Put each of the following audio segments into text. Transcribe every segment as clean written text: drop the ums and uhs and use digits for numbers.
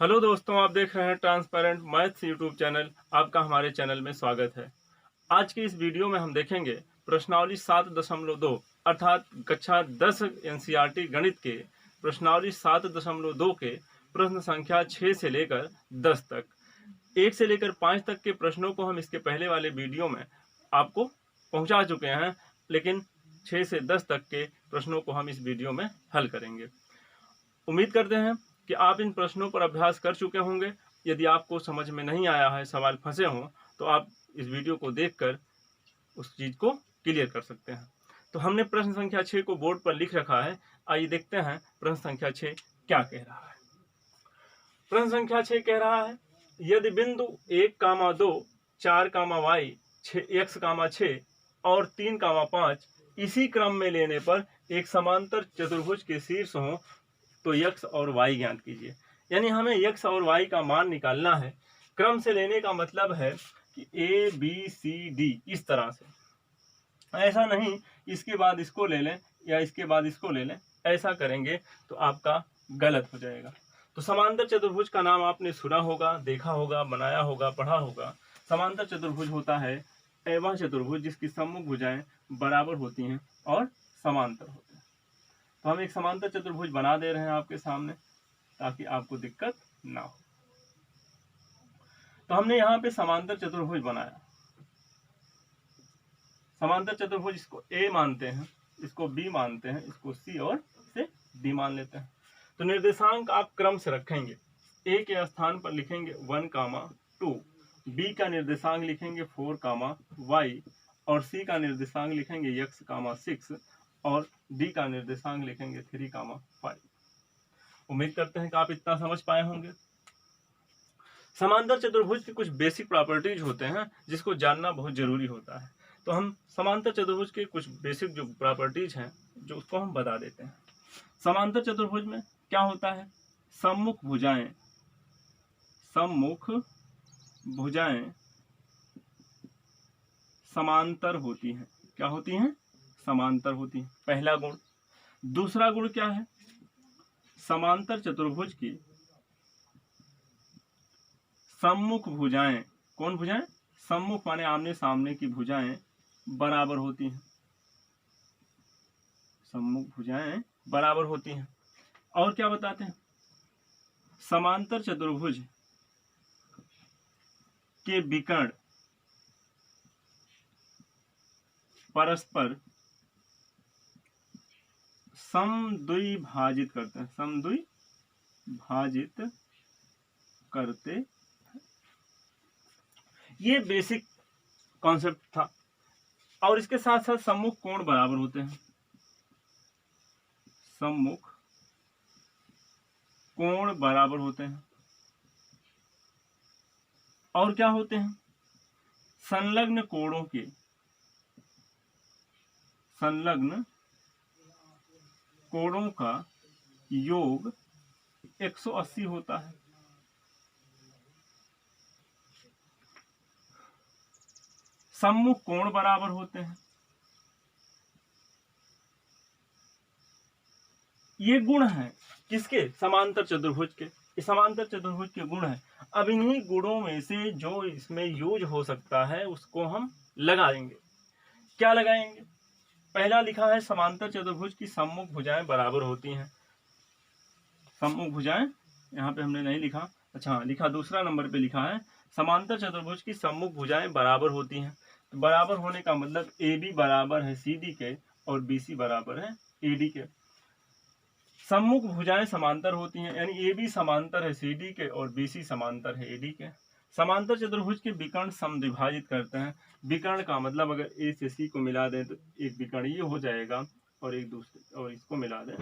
Hello दोस्तों, आप देख रहे हैं ट्रांसपेरेंट मैथ्स यूट्यूब चैनल। आपका हमारे चैनल में स्वागत है। आज की इस वीडियो में हम देखेंगे प्रश्नावली 7.2 अर्थात कक्षा 10 एनसीईआरटी गणित के प्रश्नावली 7.2 के प्रश्न संख्या 6 से लेकर 10 तक। 1 से लेकर 5 तक के प्रश्नों को हम इसके पहले वाले वीडियो में आपको पहुंचा चुके हैं, लेकिन 6 से 10 तक के प्रश्नों को हम इस वीडियो में हल करेंगे। उम्मीद करते हैं कि आप इन प्रश्नों पर अभ्यास कर चुके होंगे। यदि आपको समझ में नहीं आया है, सवाल फंसे हों, तो आप इस वीडियो को देखकर उस चीज़ को क्लियर कर सकते हैं। तो हमने प्रश्न संख्या 6 को बोर्ड पर लिख रखा है। आइए देखते हैं प्रश्न संख्या 6 क्या कह रहा है। प्रश्न संख्या 6 कह रहा है, यदि बिंदु 1,2 4, y x, 6 और 3, 5 इसी क्रम में लेने पर एक समांतर चतुर्भुज के शीर्ष हों तो x और y ज्ञात कीजिए। यानी हमें x और y का मान निकालना है। क्रम से लेने का मतलब है कि a b c d इस तरह से, ऐसा नहीं इसके बाद इसको ले लें या इसके बाद इसको ले लें। ऐसा करेंगे तो आपका गलत हो जाएगा। तो समांतर चतुर्भुज का नाम आपने सुना होगा, देखा होगा, बनाया होगा, पढ़ा होगा। समांतर चतुर्भुज होता है वह चतुर्भुज जिसकी सम्मुख भुजाएं बराबर होती हैं और समांतर होते हैं। तो हम एक समांतर चतुर्भुज बना दे रहे हैं आपके सामने ताकि आपको दिक्कत ना हो। तो हमने यहाँ पे समांतर चतुर्भुज बनाया। समांतर चतुर्भुज, इसको A मानते हैं, इसको B मानते हैं, इसको C और इसे D मान लेते हैं। तो निर्देशांक आप क्रम से रखेंगे। A के स्थान पर लिखेंगे 1, 2, B का निर्देशांक लिखेंगे 4, y और C का निर्देशांक लिखेंगे x, 6 और D का निर्देशांक लिखेंगे 3, 5। उम्मीद करते हैं कि आप इतना समझ पाए होंगे। समांतर चतुर्भुज की कुछ बेसिक प्रॉपर्टीज होते हैं जिसको जानना बहुत जरूरी होता है। तो हम समांतर चतुर्भुज के कुछ बेसिक जो प्रॉपर्टीज हैं जो उसको हम बता देते हैं। समांतर चतुर्भुज में क्या होता है, सम्मुख भुजाएं समांतर होती हैं। क्या होती हैं? समांतर होती हैं, पहला गुण। दूसरा गुण क्या है, समांतर चतुर्भुज की सम्मुख भुजाएं, कौन भुजाएं? सम्मुख माने आमने सामने की भुजाएं बराबर होती हैं। सम्मुख भुजाएं बराबर होती हैं। और क्या बताते हैं, समांतर चतुर्भुज के विकर्ण परस्पर समद्विभाजित करते हैं। समद्विभाजित करते, ये बेसिक कॉन्सेप्ट था। और इसके साथ साथ सम्मुख कोण बराबर होते हैं। सम्मुख कोण बराबर होते हैं। और क्या होते हैं, संलग्न कोणों का योग 180 होता है। सम्मुख कोण बराबर होते हैं। ये गुण है किसके? समांतर चतुर्भुज के। समांतर चतुर्भुज के गुण है। अब इन्हीं गुणों में से जो इसमें यूज हो सकता है उसको हम लगा देंगे। क्या लगाएंगे? पहला लिखा है समांतर चतुर्भुज की सम्मुख भुजाएं बराबर होती हैं। सम्मुख भुजाएं यहाँ पे हमने नहीं लिखा, अच्छा लिखा, दूसरा नंबर पे लिखा है समांतर चतुर्भुज की सम्मुख भुजाएं बराबर होती हैं। तो बराबर होने का मतलब AB बराबर है CD के और BC बराबर है AD के। सम्मुख भुजाएं समांतर होती हैं, यानी AB समांतर है CD के और BC समांतर है AD के। समांतर चतुर्भुज के विकर्ण समद्विभाजित करते हैं। विकर्ण का मतलब अगर A से C को मिला दें तो एक विकर्ण ये हो जाएगा और एक दूसरे, और इसको मिला दें,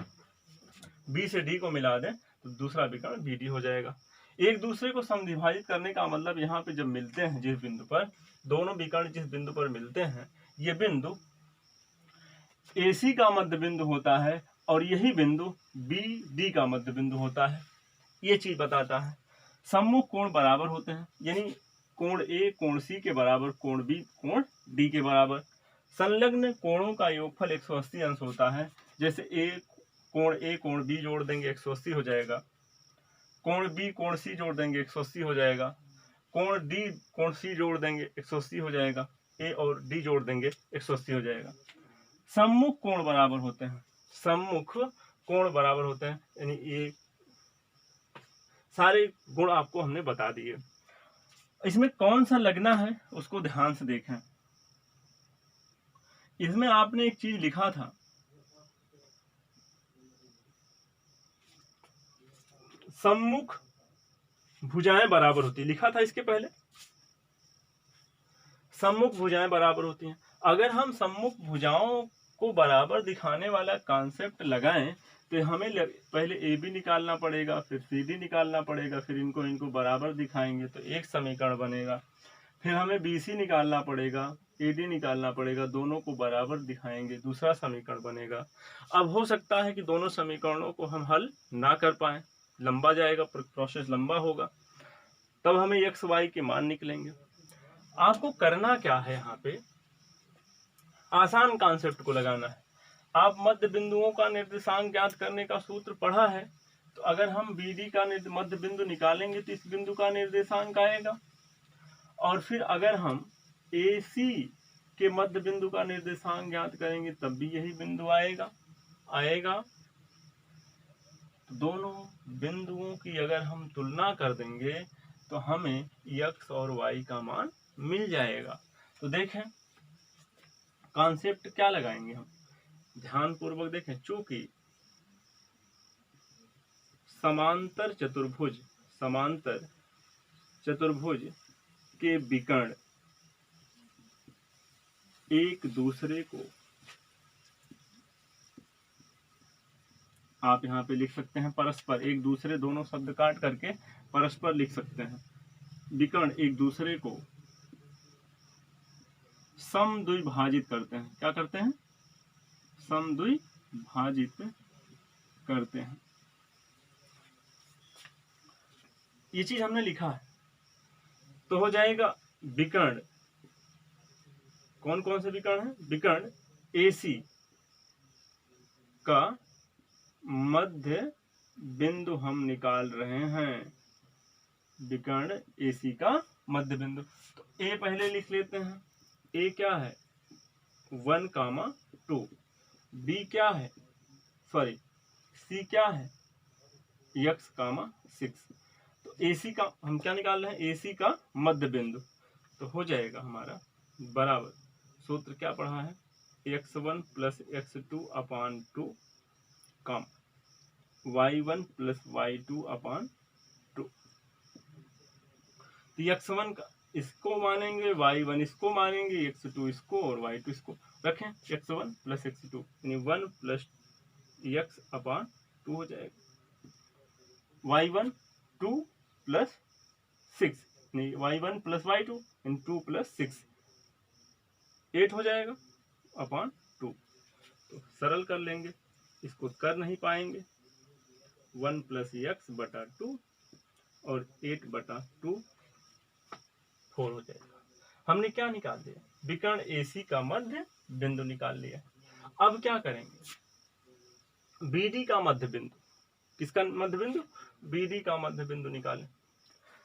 B से D को मिला दें तो दूसरा विकर्ण BD हो जाएगा। एक दूसरे को समद्विभाजित करने का मतलब यहाँ पे जब मिलते हैं जिस बिंदु पर, दोनों विकर्ण जिस बिंदु पर मिलते हैं, ये बिंदु AC का मध्य बिंदु होता है और यही बिंदु BD का मध्य बिंदु होता है। ये चीज बताता है। सम्मुख कोण बराबर होते हैं, यानी कोण A कोण C के बराबर, कोण B कोण D के बराबर। संलग्न कोणों का योगफल 180 अंश होता है। जैसे कोण A कोण B जोड़ देंगे 180 हो जाएगा। कोण बी कोण सी जोड़ देंगे 180 हो जाएगा, कोण डी कोण सी जोड़ देंगे 180 हो जाएगा, ए और डी जोड़ देंगे 180 हो जाएगा। सम्मुख कोण बराबर होते हैं, सम्मुख कोण बराबर होते हैं, यानी ये सारे गुण आपको हमने बता दिए। इसमें कौन सा लगना है उसको ध्यान से देखें। इसमें आपने एक चीज लिखा था, सम्मुख भुजाएं बराबर होती है, लिखा था इसके पहले, सम्मुख भुजाएं बराबर होती हैं। अगर हम सम्मुख भुजाओं को बराबर दिखाने वाला कॉन्सेप्ट लगाएं तो हमें पहले ए बी निकालना पड़ेगा, फिर सी डी निकालना पड़ेगा, फिर इनको बराबर दिखाएंगे तो एक समीकरण बनेगा, फिर हमें बी सी निकालना पड़ेगा, ए डी निकालना पड़ेगा, दोनों को बराबर दिखाएंगे, दूसरा समीकरण बनेगा। अब हो सकता है कि दोनों समीकरणों को हम हल ना कर पाए, लंबा जाएगा, प्रोसेस लंबा होगा, तब हमें एक्स वाई के मान निकलेंगे। आपको करना क्या है, यहाँ पे आसान कॉन्सेप्ट को लगाना है। आप मध्य बिंदुओं का निर्देशांक ज्ञात करने का सूत्र पढ़ा है, तो अगर हम बी डी का मध्य बिंदु निकालेंगे तो इस बिंदु का निर्देशांक आएगा, और फिर अगर हम ए सी के मध्य बिंदु का निर्देशांक ज्ञात करेंगे तब भी यही बिंदु आएगा। तो दोनों बिंदुओं की अगर हम तुलना कर देंगे तो हमें x और y का मान मिल जाएगा। तो देखें कॉन्सेप्ट क्या लगाएंगे हम, ध्यान पूर्वक देखें। चूंकि समांतर चतुर्भुज के विकर्ण एक दूसरे को, आप यहाँ पे लिख सकते हैं परस्पर, एक दूसरे, दोनों शब्द काट करके परस्पर लिख सकते हैं। विकर्ण एक दूसरे को समद्विभाजित करते हैं। क्या करते हैं? समद्विभाजित करते हैं। ये चीज हमने लिखा है, तो हो जाएगा विकर्ण, कौन कौन से विकर्ण है? विकर्ण AC का मध्य बिंदु हम निकाल रहे हैं, विकर्ण AC का मध्य बिंदु। तो A पहले लिख लेते हैं, A क्या है? 1,2। B क्या है? C क्या है? x, 6। तो AC का हम क्या निकाल रहे हैं? AC का मध्य बिंदु। तो हो जाएगा हमारा बराबर, सूत्र क्या पढ़ा है? x1 प्लस x2 अपान 2 कम y1 प्लस y2 अपान 2। तो x1 का इसको मानेंगे, y1 इसको मानेंगे, x2 इसको और y2 इसको। रखें x1 प्लस x2 यानी 1 प्लस x अपान 2 हो जाएगा। y1 2 प्लस 6 यानी y1 प्लस y2 इन 2 प्लस 6 8 हो जाएगा अपान 2। तो सरल कर लेंगे, इसको कर नहीं पाएंगे। 1 प्लस x बटा 2 और 8 बटा 2 4 हो जाएगा। हमने क्या निकाल दिया? विकर्ण AC का मध्य बिंदु निकाल लिया। अब क्या करेंगे? BD का मध्य बिंदु, किसका मध्य बिंदु? BD का मध्य बिंदु निकालें।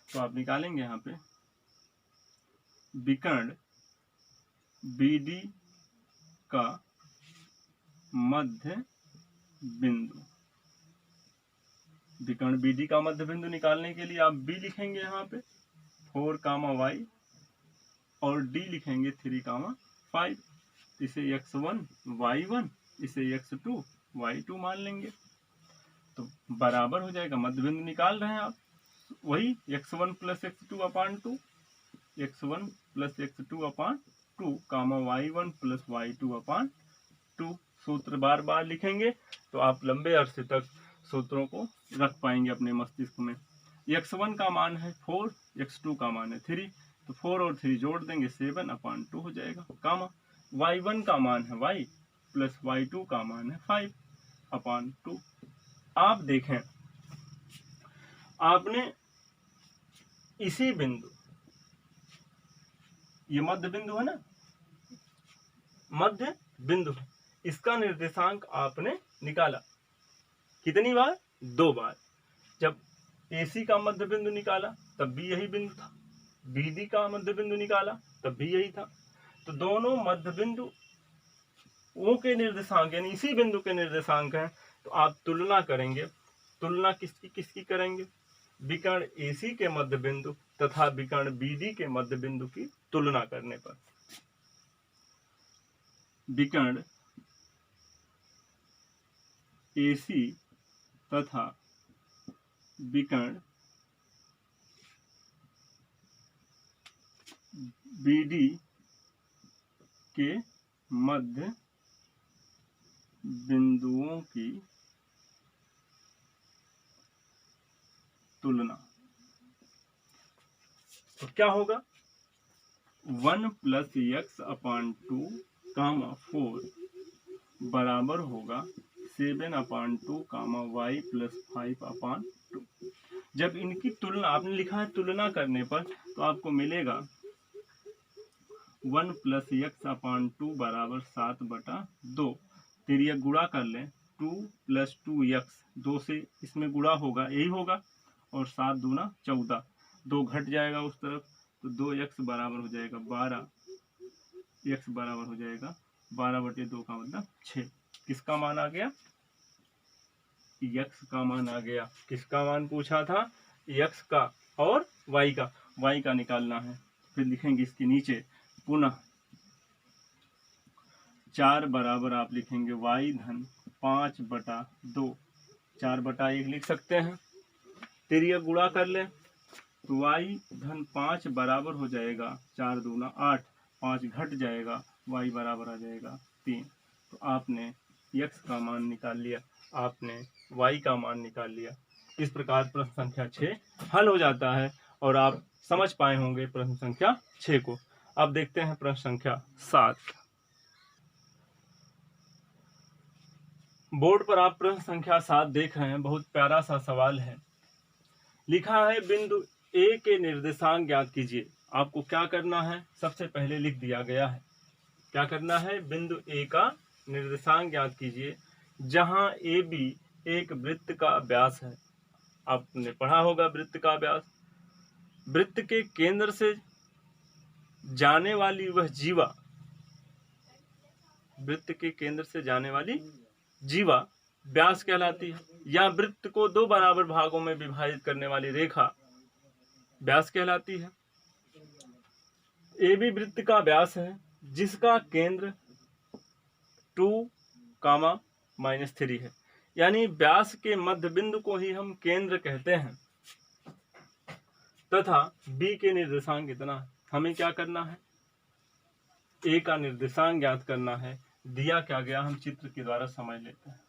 तो आप निकालेंगे यहाँ पे विकर्ण BD का मध्य बिंदु। विकर्ण BD का मध्य बिंदु निकालने के लिए आप B लिखेंगे यहाँ पे 4, y और D लिखेंगे 3, 5। इसे x1 y1, इसे x2 y2 मान लेंगे। तो बराबर हो जाएगा, मध्य बिंदु निकाल रहे हैं आप, वही x1 प्लस x2 अपान 2, x1 प्लस x2 अपान 2, y1 प्लस y2 अपान 2। सूत्र बार बार लिखेंगे तो आप लंबे अरसे तक सूत्रों को रख पाएंगे अपने मस्तिष्क में। x1 का मान है 4, x2 का मान है 3, तो 4 और 3 जोड़ देंगे 7 अपान 2 हो जाएगा। y1 का मान है y प्लस y2 का मान है 5 अपान 2। आप देखें, आपने इसी बिंदु, ये मध्य बिंदु है ना, मध्य बिंदु, इसका निर्देशांक आपने निकाला कितनी बार? 2 बार। जब AC का मध्य बिंदु निकाला तब भी यही बिंदु था, BD का मध्य बिंदु निकाला तब भी यही था। तो दोनों मध्य बिंदु वो के निर्देशांक यानी इसी बिंदु के निर्देशांक हैं। तो आप तुलना करेंगे, तुलना किसकी किसकी करेंगे? विकर्ण AC के मध्य बिंदु तथा विकर्ण BD के मध्य बिंदु की तुलना करने पर विकर्ण AC तथा विकर्ण BD के मध्य बिंदुओं की तुलना। तो क्या होगा? 1 + x/2, 4 बराबर होगा 7/2, y + 5/2। जब इनकी तुलना आपने लिखा है तुलना करने पर तो आपको मिलेगा 1 + x/2 बराबर 7/2। तिर्यक गुणा कर लें, 2 + 2x, 2 से इसमें गुणा होगा, यही होगा, और 7 दूना 14, 2 घट जाएगा उस तरफ, तो 2x बराबर हो जाएगा 12, x बराबर हो जाएगा 12/2 का मतलब 6। किसका मान आ गया? x का मान आ गया। किसका मान पूछा था? x का और y का। y का निकालना है। फिर लिखेंगे इसके नीचे पुनः 4 बराबर आप लिखेंगे y धन 5/2, 4/1 लिख सकते हैं। तिर्यक गुणा कर लें तो y धन 5 बराबर हो जाएगा 4 दूना 8, 5 घट जाएगा, y बराबर आ जाएगा 3। तो आपने x का मान निकाल लिया, आपने y का मान निकाल लिया। इस प्रकार प्रश्न संख्या 6 हल हो जाता है और आप समझ पाए होंगे प्रश्न संख्या 6 को। अब देखते हैं प्रश्न संख्या 7। बोर्ड पर आप प्रश्न संख्या 7 देख रहे हैं। बहुत प्यारा सा सवाल है। लिखा है बिंदु A के निर्देशांक ज्ञात कीजिए। आपको क्या करना है? सबसे पहले लिख दिया गया है। क्या करना है? बिंदु A का निर्देशांक ज्ञात कीजिए जहां AB एक वृत्त का व्यास है। आपने पढ़ा होगा वृत्त का व्यास। वृत्त के केंद्र से जाने वाली वह जीवा, वृत्त के केंद्र से जाने वाली जीवा व्यास कहलाती है। या वृत्त को 2 बराबर भागों में विभाजित करने वाली रेखा व्यास कहलाती है। AB वृत्त का व्यास है जिसका केंद्र 2, -3 है। यानी व्यास के मध्य बिंदु को ही हम केंद्र कहते हैं। तथा B के निर्देशांक कितना है? हमें क्या करना है? A का निर्देशांक ज्ञात करना है। दिया क्या गया हम चित्र के द्वारा समझ लेते हैं।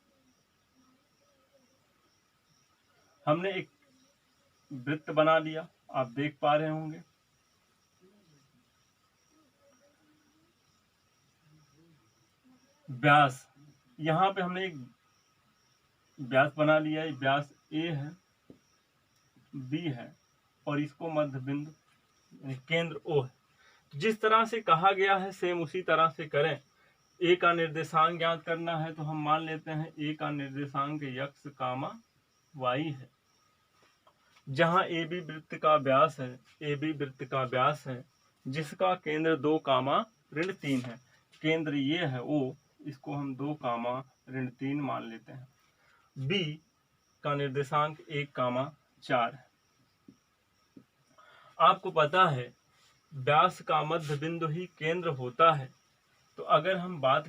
हमने एक वृत्त बना लिया, आप देख पा रहे होंगे। व्यास, यहाँ पे हमने एक व्यास बना लिया है। व्यास A है, B है और इसको मध्य बिंदु केंद्र O है। जिस तरह से कहा गया है सेम उसी तरह से करें। A का निर्देशांक ज्ञात करना है तो हम मान लेते हैं A का निर्देशांक x, y है। जहां AB वृत्त का व्यास है, AB वृत्त का व्यास है जिसका केंद्र 2, -3 है। केंद्र ये है O, इसको हम 2, -3 मान लेते हैं। B का निर्देशांक 1, 4 है। आपको पता है व्यास का मध्य बिंदु ही केंद्र होता है। तो अगर हम बात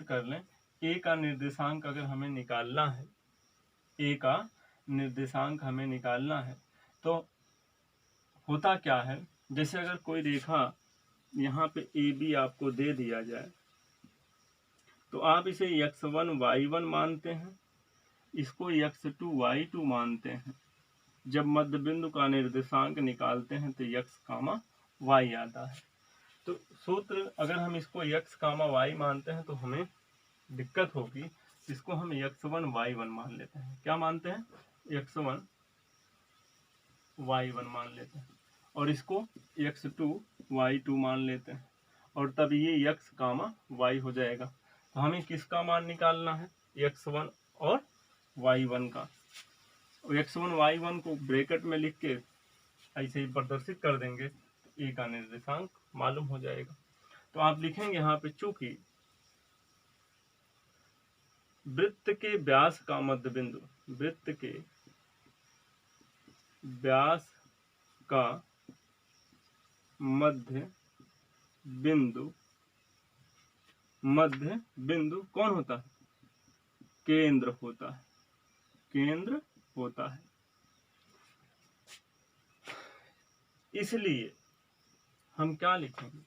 कर लें A का निर्देशांक अगर हमें निकालना है, A का निर्देशांक हमें निकालना है तो होता क्या है? जैसे अगर कोई रेखा यहाँ पे AB आपको दे दिया जाए तो आप इसे x1, y1 मानते हैं, इसको x2, y2 मानते हैं। जब मध्य बिंदु का निर्देशांक निकालते हैं तो x, y आता है। तो सूत्र अगर हम इसको x, y मानते हैं तो हमें दिक्कत होगी। इसको हम x1, y1 मान लेते हैं। क्या मानते हैं? x1, y1 मान लेते हैं और इसको x2, y2 मान लेते हैं और तब ये x, y हो जाएगा। तो हमें किसका मान निकालना है? x1 और y1 का। x1 y1 को ब्रैकेट में लिख के ऐसे ही प्रदर्शित कर देंगे तो ए का निर्देशांक मालूम हो जाएगा। तो आप लिखेंगे यहाँ पे, चूंकि वृत्त के व्यास का मध्य बिंदु, वृत्त के व्यास का मध्य बिंदु कौन होता है? केंद्र होता है, केंद्र होता है। इसलिए हम क्या लिखेंगे,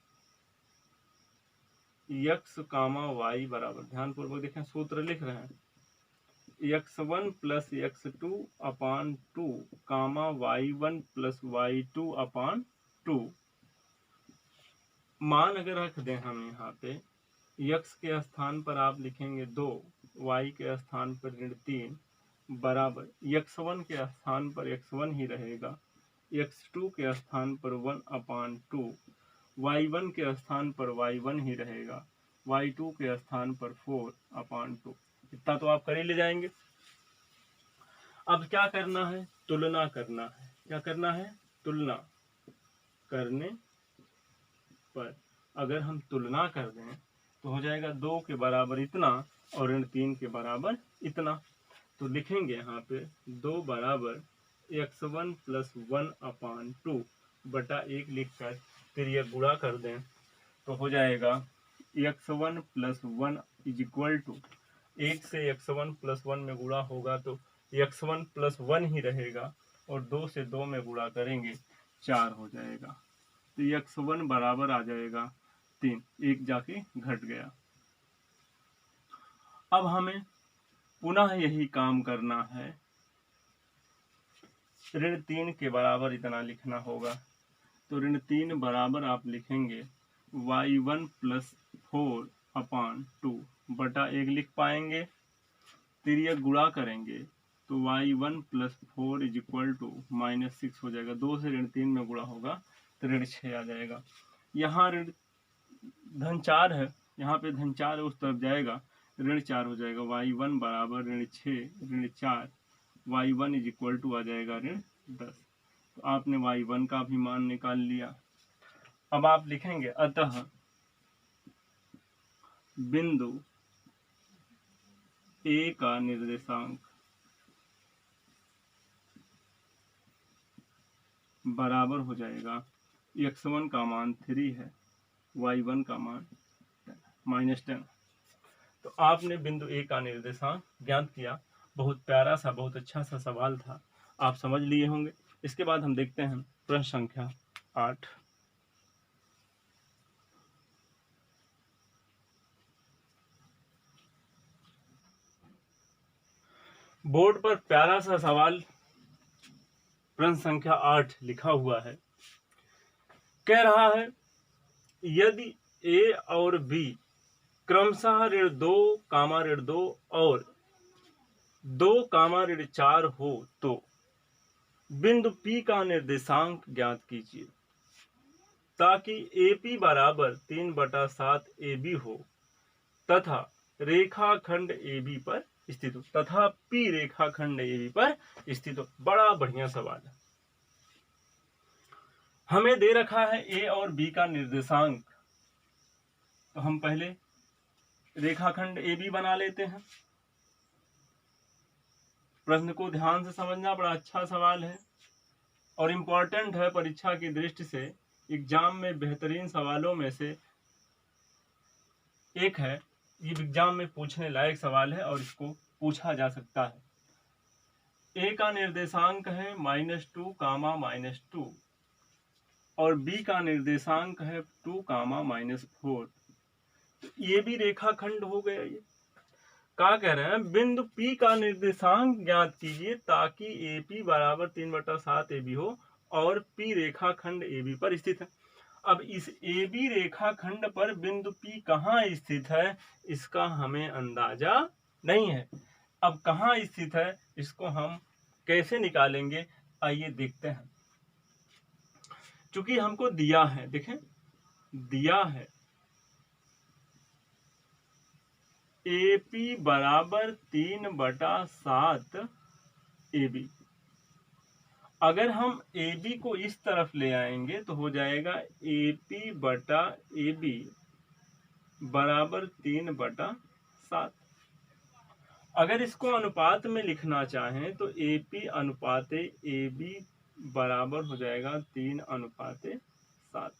x, y बराबर, ध्यान पूर्वक देखें, सूत्र लिख रहे हैं, x1 प्लस x2 अपान 2 y1 प्लस y2 अपान 2। मान अगर रख दें हम यहाँ पे, x के स्थान पर आप लिखेंगे 2, y के स्थान पर -3 बराबर x1 के स्थान पर x1 ही रहेगा, x2 के स्थान पर 1 अपान 2, y1 के स्थान पर y1 ही रहेगा, y2 के स्थान पर 4 अपान 2। इतना तो आप कर ही ले जाएंगे। अब क्या करना है? तुलना करना है। क्या करना है? तुलना करने पर अगर हम तुलना कर दें तो हो जाएगा 2 के बराबर इतना और ऋण 3 के बराबर इतना। तो लिखेंगे यहाँ पे 2 बराबर x1 प्लस 1 अपान 2 बटा 1 लिख कर फिर ये गुणा कर दें तो हो जाएगा x1 plus 1 is equal to, 1 से x1 प्लस 1 में गुणा होगा तो x1 प्लस 1 ही रहेगा और 2 से 2 में गुणा करेंगे 4 हो जाएगा। तो x1 बराबर आ जाएगा 3, 1 जाके घट गया। अब हमें पुनः यही काम करना है, ऋण 3 के बराबर इतना लिखना होगा। तो ऋण 3 बराबर आप लिखेंगे y1 प्लस 4 अपान 2 बटा 1 लिख पाएंगे, फिर यह गुणा करेंगे तो y1 plus 4 is equal to -6 हो जाएगा। 2 से ऋण 3 में गुणा होगा तो ऋण 6 आ जाएगा। यहाँ ऋण धन 4 है, यहाँ पे धन 4 है, उस तरफ जाएगा ऋण 4 हो जाएगा। y1 बराबर ऋण 6 ऋण 4, y1 इज इक्वल टू आ जाएगा ऋण 10। तो आपने y1 का भी मान निकाल लिया। अब आप लिखेंगे अतः बिंदु A का निर्देशांक बराबर हो जाएगा, x1 का मान 3 है, y1 का मान -10। तो आपने बिंदु A का निर्देशांक ज्ञात किया। बहुत प्यारा सा, बहुत अच्छा सा सवाल था, आप समझ लिए होंगे। इसके बाद हम देखते हैं प्रश्न संख्या 8। बोर्ड पर प्यारा सा सवाल प्रश्न संख्या 8 लिखा हुआ है। कह रहा है, यदि A और B क्रमशः ऋण 2, ऋण 2 और 2, ऋण 4 हो तो बिंदु P का निर्देशांक ज्ञात कीजिए ताकि AP बराबर 3/7 AB हो तथा रेखाखंड AB पर स्थित हो, तथा P रेखाखंड AB पर स्थित हो। बड़ा बढ़िया सवाल है। हमें दे रखा है A और B का निर्देशांक, तो हम पहले रेखाखंड AB बना लेते हैं। प्रश्न को ध्यान से समझना, बड़ा अच्छा सवाल है और इम्पोर्टेंट है परीक्षा की दृष्टि से। एग्जाम में बेहतरीन सवालों में से एक है, ये एग्जाम में पूछने लायक सवाल है और इसको पूछा जा सकता है। A का निर्देशांक है -2, -2 और B का निर्देशांक है 2, -4। तो ये भी रेखाखंड हो गया। ये क्या कह रहे हैं, बिंदु P का निर्देशांक ज्ञात कीजिए ताकि AP बराबर 3/7 AB हो और P रेखाखंड AB पर स्थित है। अब इस AB रेखाखंड पर बिंदु P कहाँ स्थित है इसका हमें अंदाजा नहीं है। अब कहाँ स्थित है इसको हम कैसे निकालेंगे, आइए देखते हैं। चूंकि हमको दिया है, देखें दिया है AP बराबर 3/7 AB, अगर हम ए बी को इस तरफ ले आएंगे तो हो जाएगा ए पी बटा ए बी बराबर 3/7। अगर इसको अनुपात में लिखना चाहें तो ए पी अनुपात ए बी बराबर हो जाएगा 3/7।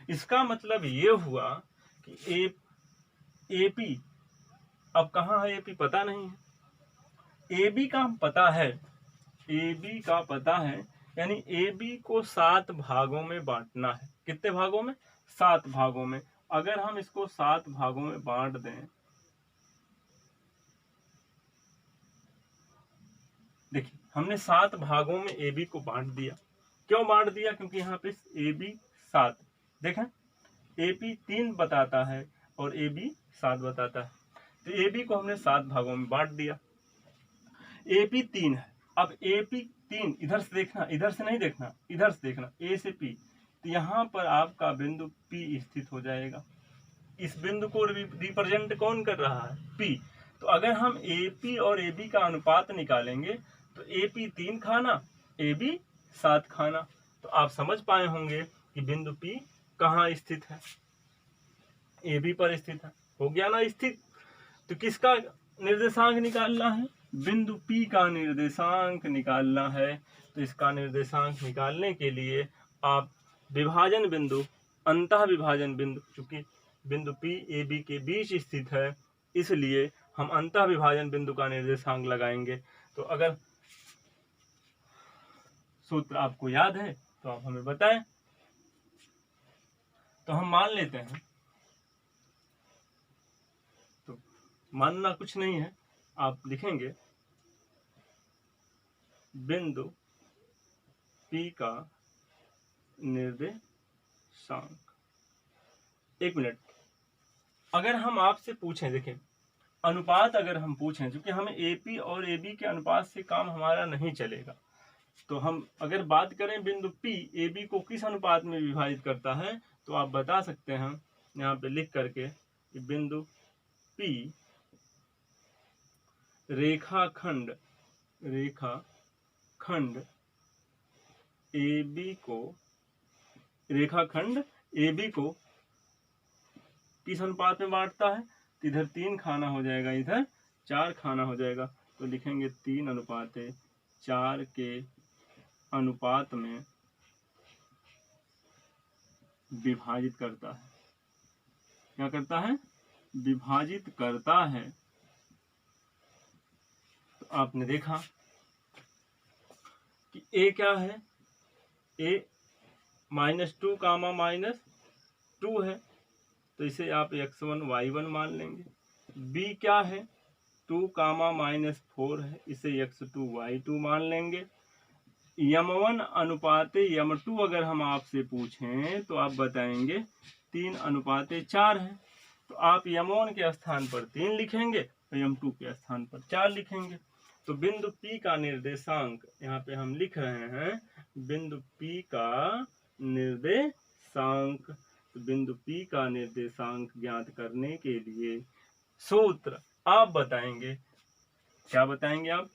इसका मतलब ये हुआ कि ए पी, अब कहाँ है ए पी पता नहीं है, ए बी का पता है, ए बी का पता है, यानी ए बी को 7 भागों में बांटना है। कितने भागों में? 7 भागों में। अगर हम इसको 7 भागों में बांट दें, देखिए हमने 7 भागों में ए बी को बांट दिया। क्यों बांट दिया? क्योंकि यहाँ पे ए बी 7, देखें ए पी 3 बताता है और ए बी 7 बताता है, तो ए बी को हमने 7 भागों में बांट दिया। ए पी 3 है, अब ए पी 3 इधर से देखना, इधर से नहीं देखना, इधर से देखना, ए से पी, तो यहाँ पर आपका बिंदु पी स्थित हो जाएगा। इस बिंदु को रिप्रेजेंट कौन कर रहा है? पी। तो अगर हम ए पी और ए बी का अनुपात निकालेंगे तो ए पी 3 खाना, ए बी 7 खाना। तो आप समझ पाए होंगे कि बिंदु पी कहाँ स्थित है, ए बी पर स्थित है। हो गया ना स्थित। तो किसका निर्देशांक निकालना है? बिंदु पी का निर्देशांक निकालना है। तो इसका निर्देशांक निकालने के लिए आप विभाजन बिंदु, अंतः विभाजन बिंदु, चूंकि बिंदु पी ए बी के बीच स्थित है इसलिए हम अंतः विभाजन बिंदु का निर्देशांक लगाएंगे। तो अगर सूत्र आपको याद है तो आप हमें बताएं। तो हम मान लेते हैं, तो मानना कुछ नहीं है, आप लिखेंगे बिंदु पी का निर्देशांक। एक मिनट, अगर हम आपसे पूछें, देखें अनुपात अगर हम पूछें, क्योंकि हमें एपी और एबी के अनुपात से काम हमारा नहीं चलेगा, तो हम अगर बात करें बिंदु पी एबी को किस अनुपात में विभाजित करता है, तो आप बता सकते हैं यहाँ पे लिख करके कि बिंदु पी रेखाखंड ए बी को किस अनुपात में बांटता है? तो इधर 3 खाना हो जाएगा, इधर 4 खाना हो जाएगा। तो लिखेंगे 3/4 के अनुपात में विभाजित करता है। क्या करता है? विभाजित करता है। तो आपने देखा कि ए क्या है? ए -2 कामा -2 है, तो इसे आप x1 y1 मान लेंगे। बी क्या है? 2 कामा -4 है, इसे x2 y2 मान लेंगे। यम1 अनुपात यम2 अगर हम आपसे पूछें तो आप बताएंगे 3/4 है। तो आप यम1 के स्थान पर 3 लिखेंगे और यम2 के स्थान पर 4 लिखेंगे। तो बिंदु P का निर्देशांक यहाँ पे हम लिख रहे हैं, बिंदु P का निर्देशांक। तो बिंदु P का निर्देशांक ज्ञात करने के लिए सूत्र आप बताएंगे। क्या बताएंगे आप?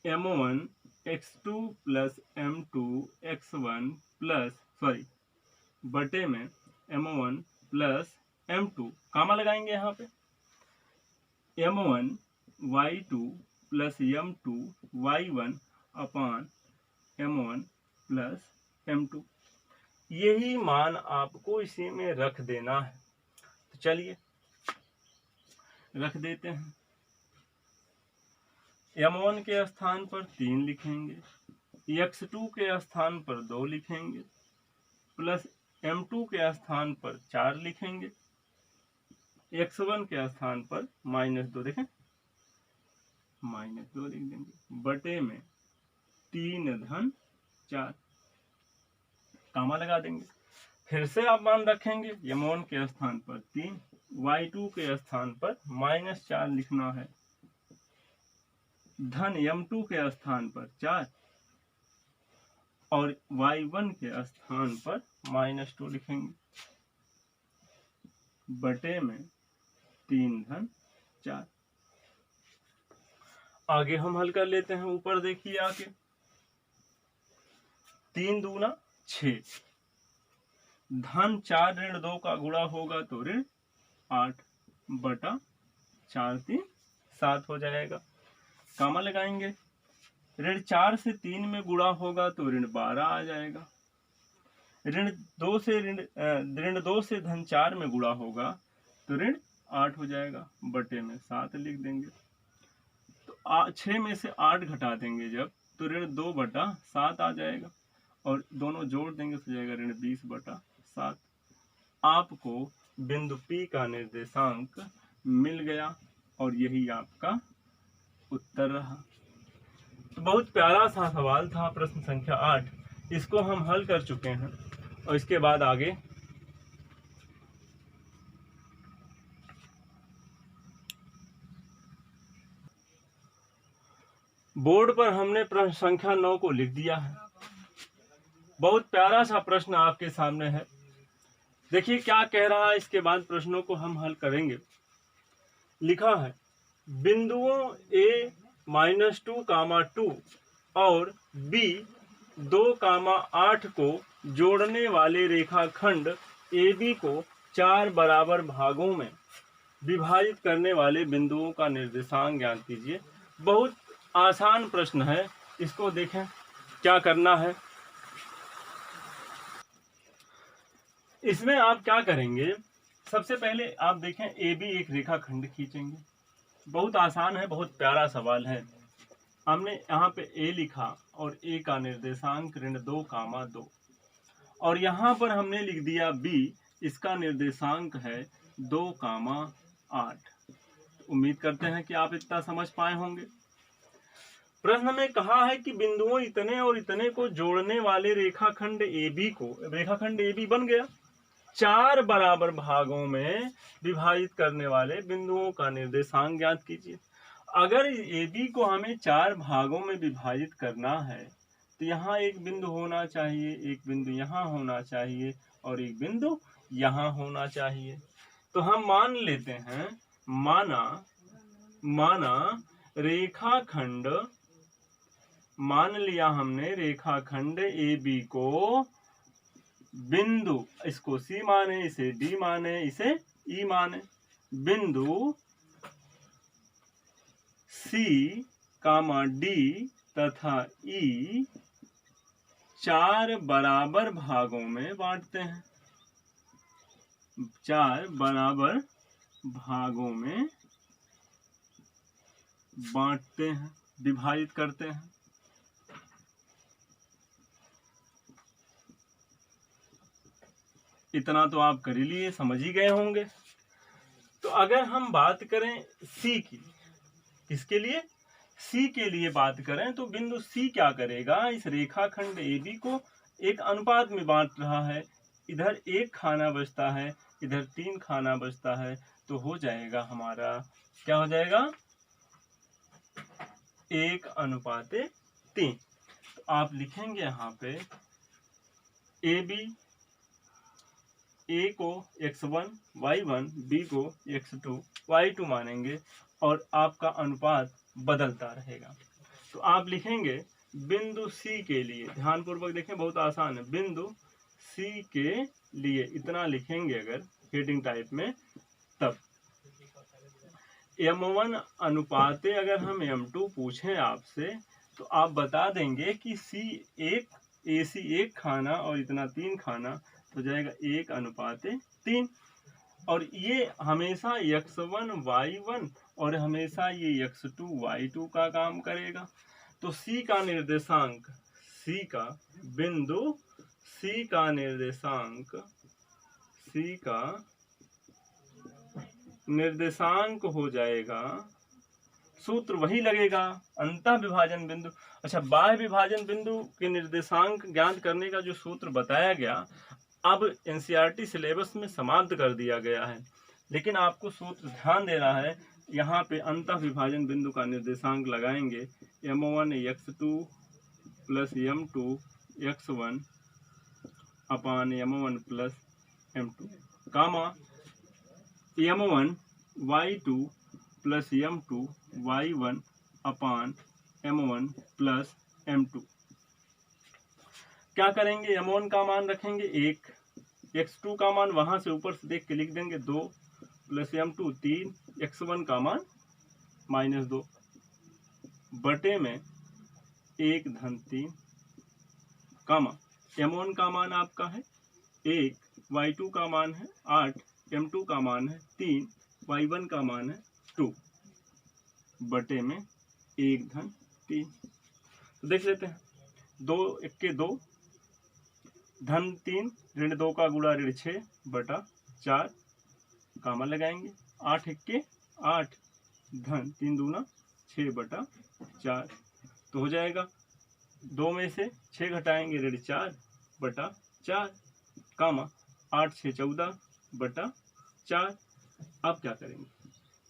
m1 x2 plus m2 x1 plus बटे में m1 प्लस m2 कामा लगाएंगे यहाँ पे, m1 y2 plus m2 y1 अपान m1 प्लस m2। यही मान आपको इसी में रख देना है। तो चलिए रख देते हैं। m1 के स्थान पर 3 लिखेंगे, x2 के स्थान पर 2 लिखेंगे, प्लस m2 के स्थान पर 4 लिखेंगे, x1 के स्थान पर -2, देखें -2 लिख देंगे, बटे में 3/4 कामा लगा देंगे। फिर से आप मान रखेंगे, m1 के स्थान पर 3, y2 के स्थान पर -4 लिखना है, धन m2 के स्थान पर 4 और y1 के स्थान पर -2 लिखेंगे, बटे में 3/4। आगे हम हल कर लेते हैं। ऊपर देखिए आके 3 दूना 6, धन 4 ऋण 2 का गुणा होगा तो ऋण 8 बटा 4 3 7 हो जाएगा। कामा लगाएंगे। ऋण 4 से 3 में गुणा होगा तो ऋण 12 आ जाएगा। ऋण 2 से धन 4 में गुणा होगा तो ऋण 8 हो जाएगा। बटे में 7 लिख देंगे। तो 6 में से 8 घटा देंगे जब, तो ऋण 2 बटा 7 आ जाएगा। और दोनों जोड़ देंगे तो जाएगा ऋण 20 बटा 7। आपको बिंदु P का निर्देशांक मिल गया और यही आपका उत्तर रहा। तो बहुत प्यारा सा सवाल था, प्रश्न संख्या 8। इसको हम हल कर चुके हैं और इसके बाद आगे बोर्ड पर हमने प्रश्न संख्या 9 को लिख दिया है। बहुत प्यारा सा प्रश्न आपके सामने है। देखिए क्या कह रहा है, इसके बाद प्रश्नों को हम हल करेंगे। लिखा है बिंदुओं a-2, और b 2, 8 को जोड़ने वाले रेखाखंड AB को 4 बराबर भागों में विभाजित करने वाले बिंदुओं का निर्देशांक ज्ञात कीजिए। बहुत आसान प्रश्न है, इसको देखें क्या करना है। इसमें आप क्या करेंगे, सबसे पहले आप देखें AB एक रेखाखंड खींचेंगे। बहुत आसान है, बहुत प्यारा सवाल है। हमने यहाँ पे A लिखा और A का निर्देशांक ऋण 2, 2, और यहाँ पर हमने लिख दिया B, इसका निर्देशांक है 2, 8। उम्मीद करते हैं कि आप इतना समझ पाए होंगे। प्रश्न में कहा है कि बिंदुओं इतने और इतने को जोड़ने वाले रेखाखंड AB बन गया। 4 बराबर भागों में विभाजित करने वाले बिंदुओं का निर्देशांक ज्ञात कीजिए। अगर AB को हमें 4 भागों में विभाजित करना है तो यहाँ एक बिंदु होना चाहिए, एक बिंदु यहाँ होना चाहिए और एक बिंदु यहाँ होना चाहिए। तो हम मान लेते हैं, माना रेखाखंड, मान लिया हमने रेखाखंड AB को बिंदु, इसको C माने, इसे D माने, इसे E माने। बिंदु C, D तथा E 4 बराबर भागों में बांटते हैं। 4 बराबर भागों में बांटते हैं, विभाजित करते हैं। इतना तो आप कर ही लिए, समझ ही गए होंगे। तो अगर हम बात करें C की, किसके लिए, C के लिए बात करें तो बिंदु C क्या करेगा, इस रेखाखंड AB को एक अनुपात में बांट रहा है। इधर 1 खाना बचता है, इधर 3 खाना बचता है, तो हो जाएगा हमारा, क्या हो जाएगा, 1:3। तो आप लिखेंगे यहाँ पे AB, A को x1 y1, B को x2 y2 मानेंगे और आपका अनुपात बदलता रहेगा। तो आप लिखेंगे बिंदु C के लिए, ध्यानपूर्वक देखें, बहुत आसान है। बिंदु C के लिए इतना लिखेंगे अगर हेडिंग टाइप में, तब M1 अनुपाते, अगर हम M2 पूछें आपसे तो आप बता देंगे कि AC 1 खाना और इतना 3 खाना, तो जाएगा 1:3। और ये हमेशा x1 y1 और हमेशा ये x2 y2 का काम करेगा। तो C का निर्देशांक, बिंदु C का निर्देशांक हो जाएगा, सूत्र वही लगेगा, अंतः विभाजन बिंदु। अच्छा, बाह्य विभाजन बिंदु के निर्देशांक ज्ञात करने का जो सूत्र बताया गया, अब NCERT सिलेबस में समाप्त कर दिया गया है, लेकिन आपको सूत्र ध्यान देना है। यहाँ पे अंतः विभाजन बिंदु का निर्देशांक लगाएंगे, M1 x2 plus M2 x1 अपान M1 प्लस M2, कामा M1 y2 plus M2 y1 अपान m1 प्लस m2। क्या करेंगे, m1 का मान रखेंगे 1, x2 का मान वहां से ऊपर से देख के लिख देंगे 2 प्लस m2 3, x1 का मान -2 बटे में 1 धन 3 कामा m1 का मान आपका है 1, y2 का मान है 8, m2 का मान है 3, y1 का मान है 2 बटे में 1 धन 3। तो देख लेते हैं, 2 1 2 धन 3 ऋण 2 का गुणा ऋण 6 बटा 4 कामा लगाएंगे, 8 1 8 धन 3 दूना 6 बटा 4। तो हो जाएगा 2 में से 6 घटाएंगे ऋण 4 बटा 4 कामा 8 6 14 बटा 4। अब क्या करेंगे,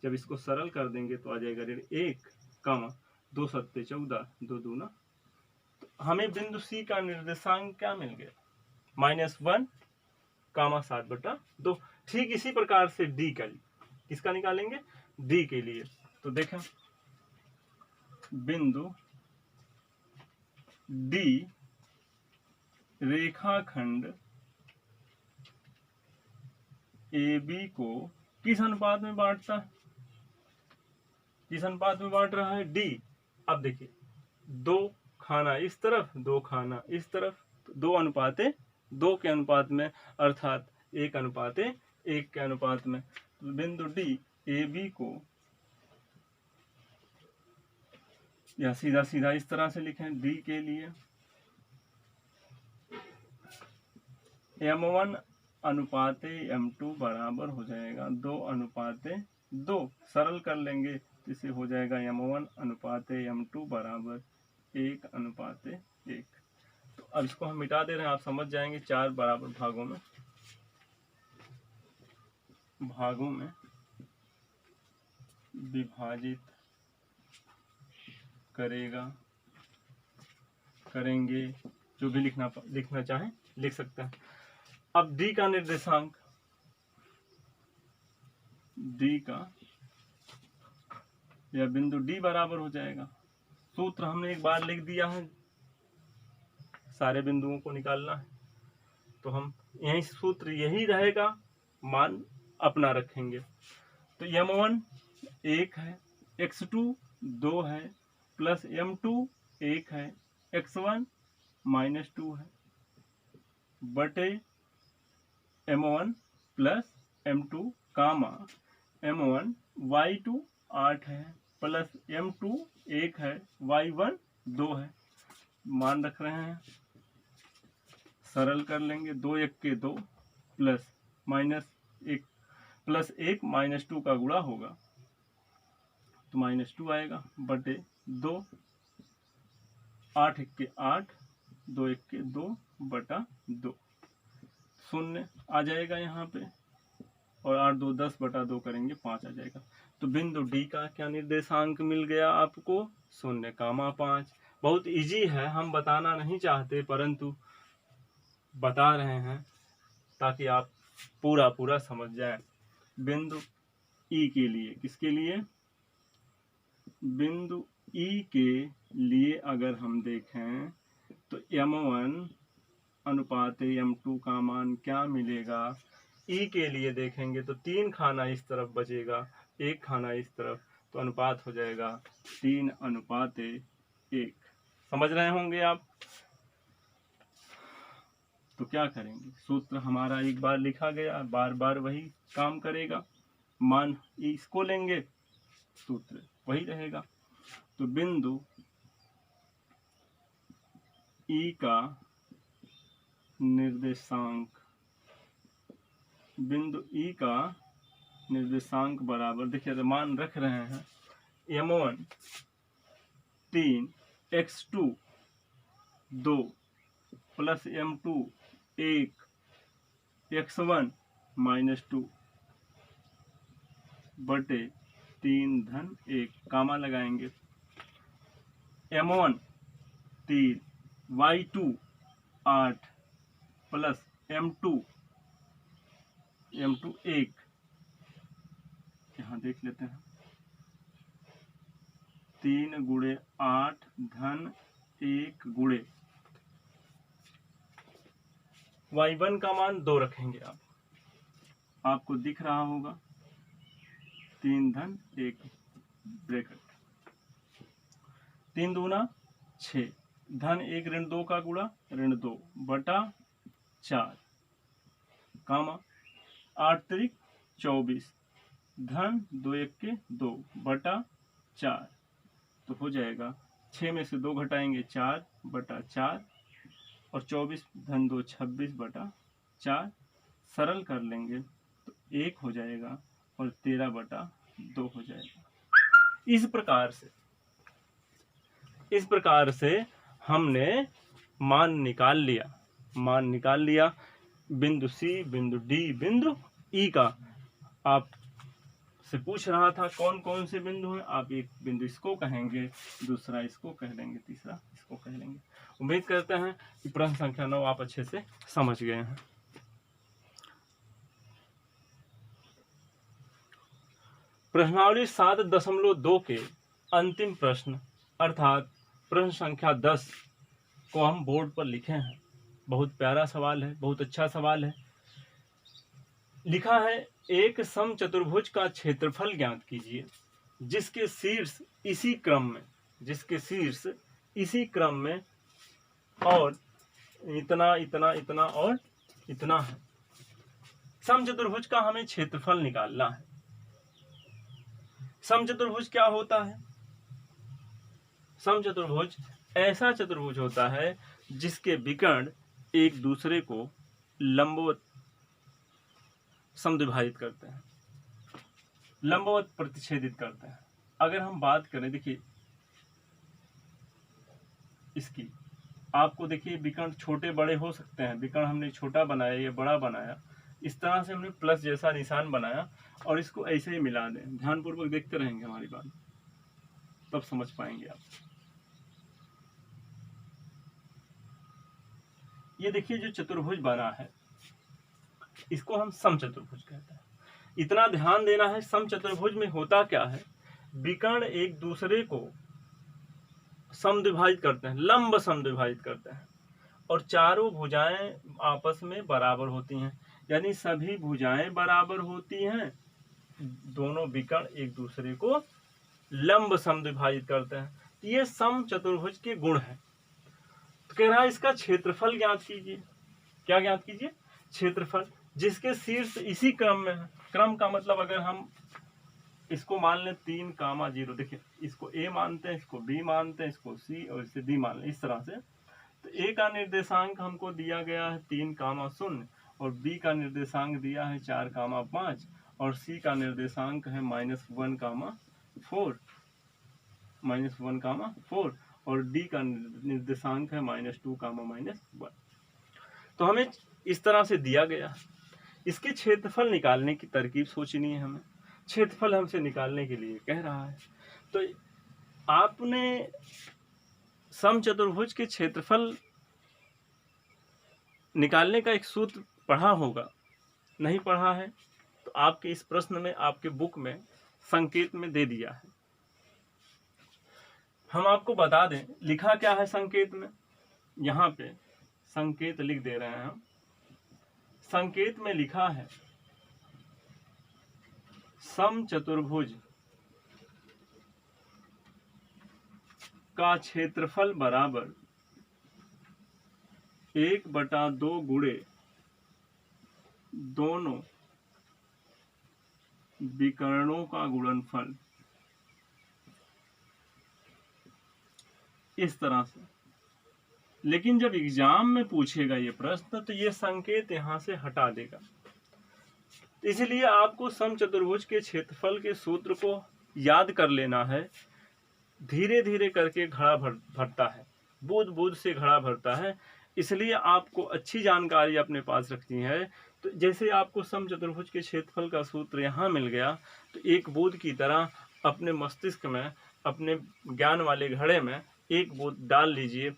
जब इसको सरल कर देंगे तो आ जाएगा ऋण 1 कामा 2 7 14 2 दूना। तो हमें बिंदु सी का निर्देशांक क्या मिल गया, -1 कामा 7 बटा 2। ठीक इसी प्रकार से डी का किसका निकालेंगे, डी के लिए। तो देखें बिंदु डी रेखाखंड AB को किस अनुपात में बांटता है, किस अनुपात में बांट रहा है, डी। अब देखिए 2 खाना इस तरफ 2 खाना इस तरफ, 2 अनुपाते 2 के अनुपात में, अर्थात 1 अनुपाते 1 के अनुपात में। तो बिंदु डी AB को या सीधा सीधा इस तरह से लिखें, डी के लिए m1 अनुपाते m2 बराबर हो जाएगा 2 अनुपाते 2, सरल कर लेंगे तो इसे हो जाएगा m1 अनुपाते m2 बराबर 1 अनुपाते 1। तो अब इसको हम मिटा दे रहे हैं, आप समझ जाएंगे। 4 बराबर भागों में विभाजित करेंगे, जो भी लिखना चाहें लिख सकते हैं। अब डी का निर्देशांक, डी का या बिंदु डी बराबर हो जाएगा, सूत्र हमने एक बार लिख दिया है, सारे बिंदुओं को निकालना है तो हम यही सूत्र यही रहेगा, मान अपना रखेंगे। तो m1 1 है, x2 2 है, प्लस m2 1 है, x1 -2 है बटे m1 प्लस m2 कामा m1 y2 8 है प्लस m2 1 है, y1 2 है, मान रख रहे हैं, सरल कर लेंगे। 2 1 2 प्लस -1 प्लस 1 -2 का गुणा होगा तो -2 आएगा बटे 2, 8 1 8 2 1 2 बटा 2, 0 आ जाएगा यहाँ पे, और 8 2 10 बटा 2 करेंगे 5 आ जाएगा। तो बिंदु डी का क्या निर्देशांक मिल गया आपको, 0,5। बहुत इजी है, हम बताना नहीं चाहते परंतु बता रहे हैं ताकि आप पूरा समझ जाए। बिंदु ई के लिए, किसके लिए, बिंदु ई के लिए अगर हम देखें तो m1 अनुपात m2 का मान क्या मिलेगा। ई के लिए देखेंगे तो 3 खाना इस तरफ बचेगा, 1 खाना इस तरफ, तो अनुपात हो जाएगा 3:1। समझ रहे होंगे आप। तो क्या करेंगे, सूत्र हमारा एक बार लिखा गया, बार बार वही काम करेगा, मान इसको लेंगे, सूत्र वही रहेगा। तो बिंदु ई का निर्देशांक, बिंदु ई का निर्देशांक बराबर, देखिए तो मान रख रहे हैं, m1 3, x2 2 plus m2 1, x1 -2 बटे 3:1, कामा लगाएंगे, m1 3, y2 8 प्लस m2 1, यहाँ देख लेते हैं, 3 गुणे 8 धन 1 गुणे y1 का मान 2 रखेंगे आप, आपको दिख रहा होगा 3 धन 1 ब्रैकेट 3 दूना 6 धन 1 ऋण 2 का गुणा ऋण 2 बटा 4 कामा 8 त्रिक 24 धन 2 1 के 2 बटा 4 तो हो जाएगा 6 में से 2 घटाएंगे 4 बटा 4 और 24 धन 2 26 बटा 4 सरल कर लेंगे तो 1 हो जाएगा और 13 बटा 2 हो जाएगा। इस प्रकार से हमने मान निकाल लिया। बिंदु सी, बिंदु डी, बिंदु ई का आप से पूछ रहा था कौन कौन से बिंदु हैं। आप एक बिंदु इसको कहेंगे, दूसरा इसको कह लेंगे, तीसरा इसको कह लेंगे। उम्मीद करते हैं कि प्रश्न संख्या 9 आप अच्छे से समझ गए हैं। प्रश्नावली 7.2 के अंतिम प्रश्न अर्थात प्रश्न संख्या 10 को हम बोर्ड पर लिखे हैं। बहुत प्यारा सवाल है, बहुत अच्छा सवाल है। लिखा है एक समचतुर्भुज का क्षेत्रफल ज्ञात कीजिए जिसके शीर्ष इसी क्रम में और इतना इतना इतना और इतना है। समचतुर्भुज का हमें क्षेत्रफल निकालना है। समचतुर्भुज क्या होता है? समचतुर्भुज ऐसा चतुर्भुज होता है जिसके विकर्ण एक दूसरे को लंबवत समद्विभाजित करते हैं, लंबवत प्रतिच्छेदित करते हैं। अगर हम बात करें, देखिए इसकी, आपको देखिए विकर्ण छोटे बड़े हो सकते हैं। विकर्ण हमने छोटा बनाया या बड़ा बनाया, इस तरह से हमने प्लस जैसा निशान बनाया और इसको ऐसे ही मिला दें। ध्यानपूर्वक देखते रहेंगे हमारी बात, तब समझ पाएंगे आप। ये देखिए जो चतुर्भुज बना है इसको हम समचतुर्भुज कहते हैं। इतना ध्यान देना है, समचतुर्भुज में होता क्या है, विकर्ण एक दूसरे को समद्विभाजित करते हैं, लंब समद्विभाजित करते हैं और चारों भुजाएं आपस में बराबर होती हैं, यानी सभी भुजाएं बराबर होती हैं। दोनों विकर्ण एक दूसरे को लंब समद्विभाजित करते हैं। ये समचतुर्भुज के गुण हैं। तो कह रहा है इसका क्षेत्रफल ज्ञात कीजिए। क्या ज्ञात कीजिए? क्षेत्रफल, जिसके शीर्ष इसी क्रम में है। क्रम का मतलब अगर हम इसको मान लें 3,0, देखिए इसको ए मानते हैं, इसको बी मानते हैं, इसको सी और इसे डी मान लें, इस तरह से। तो ए का निर्देशांक हमको दिया गया है 3,0 और बी का निर्देशांक दिया है 4,5 और सी का निर्देशांक है -1,4 और डी का निर्देशांक है -2,-1। तो हमें इस तरह से दिया गया। इसके क्षेत्रफल निकालने की तरकीब सोचनी है हमें। क्षेत्रफल हमसे निकालने के लिए कह रहा है। तो आपने समचतुर्भुज के क्षेत्रफल निकालने का एक सूत्र पढ़ा होगा। नहीं पढ़ा है तो आपके इस प्रश्न में, आपके बुक में संकेत में दे दिया है। हम आपको बता दें लिखा क्या है संकेत में। यहाँ पे संकेत लिख दे रहे हैं हम। संकेत में लिखा है समचतुर्भुज का क्षेत्रफल बराबर 1/2 गुणे दोनों विकर्णों का गुणनफल। इस तरह से। लेकिन जब एग्जाम में पूछेगा ये प्रश्न तो ये संकेत यहां से हटा देगा। इसलिए आपको समचतुर्भुज के क्षेत्रफल के सूत्र को याद कर लेना है। धीरे धीरे करके घड़ा भरता है, बूंद बूंद से घड़ा भरता है। इसलिए आपको अच्छी जानकारी अपने पास रखनी है। तो जैसे आपको समचतुर्भुज के क्षेत्रफल का सूत्र यहाँ मिल गया, तो एक बूंद की तरह अपने मस्तिष्क में, अपने ज्ञान वाले घड़े में एक बूंद डाल लीजिए।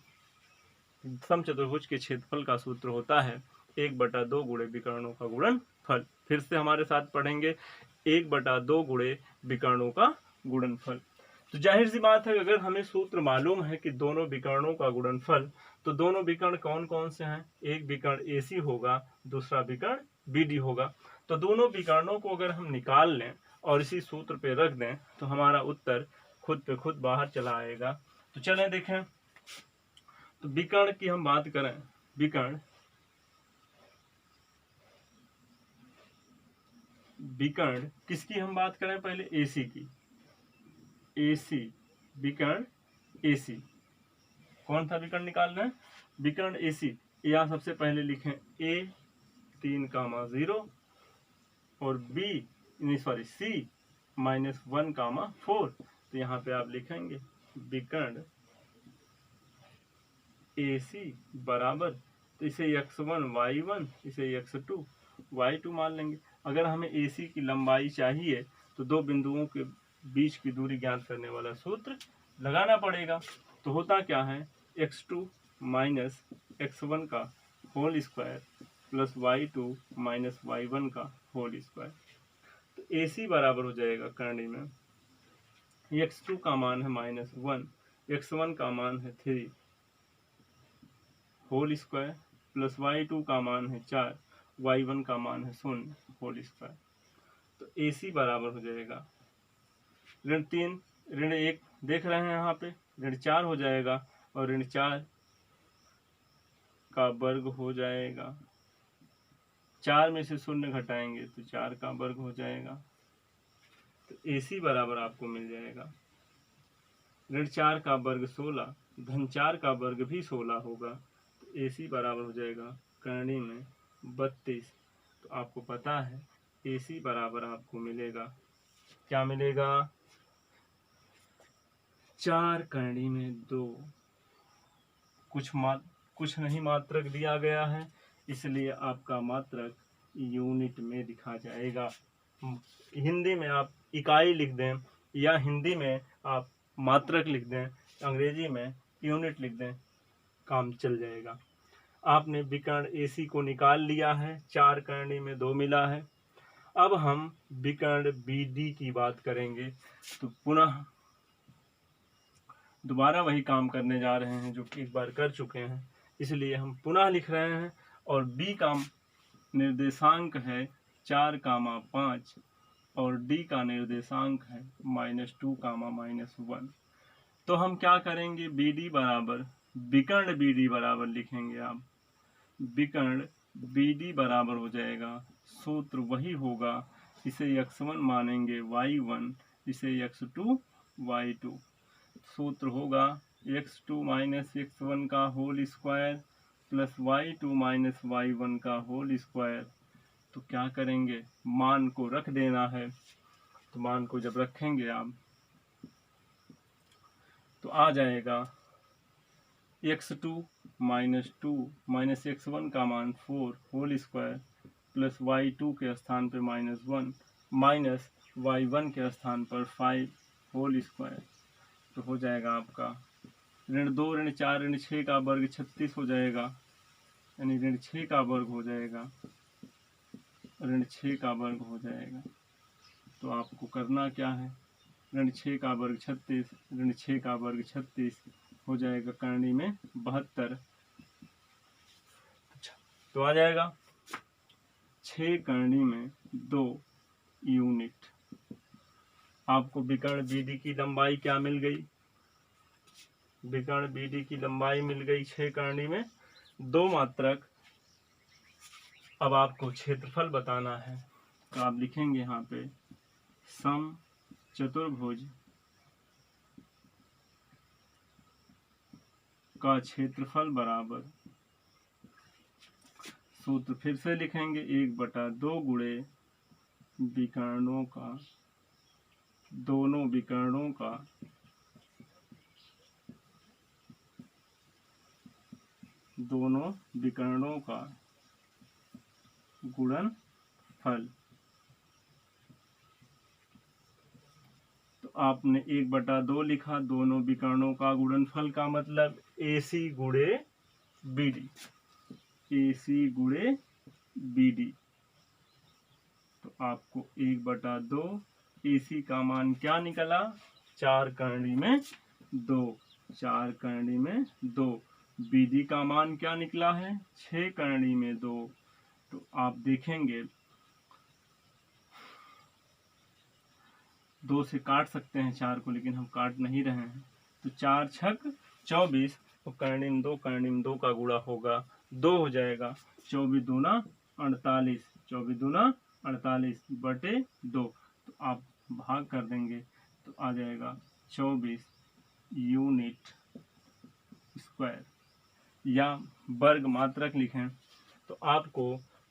समचतुर्भुज के क्षेत्रफल का सूत्र होता है 1/2 गुणे विकर्णों का गुणनफल। फिर से हमारे साथ पढ़ेंगे 1/2 गुणे विकर्णों का गुणनफल। तो जाहिर सी बात है, अगर हमें सूत्र मालूम है कि दोनों विकर्णों का गुणनफल, तो दोनों विकर्ण कौन कौन से हैं? एक विकर्ण AC होगा, दूसरा विकर्ण BD होगा। तो दोनों विकर्णों को अगर हम निकाल लें और इसी सूत्र पे रख दें तो हमारा उत्तर खुद पे खुद बाहर चला आएगा। तो चलें देखें। तो विकर्ण की हम बात करें, विकर्ण किसकी हम बात करें? पहले AC की। AC विकर्ण AC, कौन सा विकर्ण निकालना है? विकर्ण AC। या सबसे पहले लिखें A 3,0 और C -1,4। तो यहाँ पे आप लिखेंगे विकर्ण AC बराबर, तो इसे x1 y1, इसे x2 y2 मान लेंगे। अगर हमें AC की लंबाई चाहिए तो दो बिंदुओं के बीच की दूरी ज्ञात करने वाला सूत्र लगाना पड़ेगा। तो होता क्या है, x2 माइनस x1 का whole square plus y2 minus y1 का होल स्क्वायर। तो AC बराबर हो जाएगा करणी में x2 का मान है -1, x1 का मान है 3 होल स्क्वायर प्लस y2 का मान है 4, y1 का मान है 0 होल स्क्वायर। तो AC बराबर हो जाएगा ऋण 3 ऋण 1 देख रहे हैं यहाँ पे, ऋण 4 हो जाएगा और ऋण 4 का वर्ग हो जाएगा। 4 में से 0 घटाएंगे तो 4 का वर्ग हो जाएगा। तो AC बराबर आपको मिल जाएगा ऋण 4 का वर्ग 16, धन 4 का वर्ग भी 16 होगा। तो AC बराबर हो जाएगा करणी में 32। तो आपको पता है AC बराबर आपको मिलेगा, क्या मिलेगा? 4 करणी में 2। कुछ नहीं मात्रक दिया गया है, इसलिए आपका मात्रक यूनिट में दिखा जाएगा। हिंदी में आप इकाई लिख दें या हिंदी में आप मात्रक लिख दें, अंग्रेजी में यूनिट लिख दें, काम चल जाएगा। आपने विकर्ण AC को निकाल लिया है, 4 करणी में 2 मिला है। अब हम विकर्ण BD की बात करेंगे। तो पुनः दोबारा वही काम करने जा रहे हैं जो कि एक बार कर चुके हैं, इसलिए हम पुनः लिख रहे हैं। और B का निर्देशांक है 4,5 और D का निर्देशांक है -2, -1। तो हम क्या करेंगे, BD बराबर विकर्ण BD बराबर लिखेंगे आप, विकर्ण BD बराबर हो जाएगा, सूत्र वही होगा, इसे x1 मानेंगे y1, इसे x2 y2। सूत्र होगा x2 माइनस x1 का whole square plus y2 minus y1 का होल स्क्वायर। तो क्या करेंगे, मान को रख देना है। तो मान को जब रखेंगे आप तो आ जाएगा x2 माइनस 2 माइनस x1 का मान 4 होल स्क्वायर प्लस y2 के स्थान पर -1 माइनस y1 के स्थान पर 5 होल स्क्वायर। तो हो जाएगा आपका ऋण 2 ऋण 4 ऋण 6 का वर्ग 36 हो जाएगा, यानी ऋण 6 का वर्ग हो जाएगा, ऋण 6 का वर्ग हो जाएगा। तो आपको करना क्या है, ऋण 6 का वर्ग 36, ऋण 6 का वर्ग 36 हो जाएगा करणी में 72। तो आ जाएगा 6 करणी में 2 यूनिट। आपको विकर्ण BD की लंबाई क्या मिल गई, विकर्ण BD की लंबाई मिल गई 6 करणी में 2 मात्रक। अब आपको क्षेत्रफल बताना है, तो आप लिखेंगे यहाँ पे सम चतुर्भुज का क्षेत्रफल बराबर, सूत्र फिर से लिखेंगे 1/2 गुणे विकर्णों का, दोनों विकर्णों का गुणनफल। तो आपने 1/2 लिखा, दोनों विकर्णों का गुणनफल का मतलब AC गुणे BD, AC गुणे BD। तो आपको 1/2 AC का मान क्या निकला, 4 करनी में 2, 4 करनी में 2। BD का मान क्या निकला है? 6 करनी में 2। तो आप देखेंगे 2 से काट सकते हैं 4 को, लेकिन हम काट नहीं रहे हैं। तो 4 छक 24, और करनी में 2, करनी में 2 का गुणा होगा 2 हो जाएगा। 24 दूना 48, 24 दूना 48 बटे 2। तो आप भाग कर देंगे तो आ जाएगा 24 यूनिट स्क्वायर, या वर्ग मात्रक लिखें तो आपको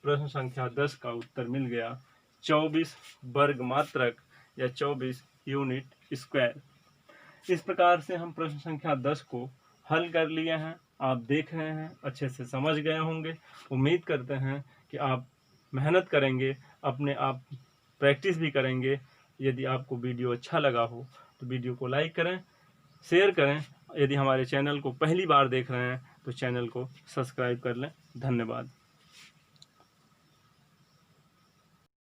प्रश्न संख्या 10 का उत्तर मिल गया, 24 वर्ग मात्रक या 24 यूनिट स्क्वायर। इस प्रकार से हम प्रश्न संख्या 10 को हल कर लिए हैं। आप देख रहे हैं, अच्छे से समझ गए होंगे। उम्मीद करते हैं कि आप मेहनत करेंगे, अपने आप प्रैक्टिस भी करेंगे। यदि आपको वीडियो अच्छा लगा हो तो वीडियो को लाइक करें, शेयर करें। यदि हमारे चैनल को पहली बार देख रहे हैं तो चैनल को सब्सक्राइब कर लें। धन्यवाद।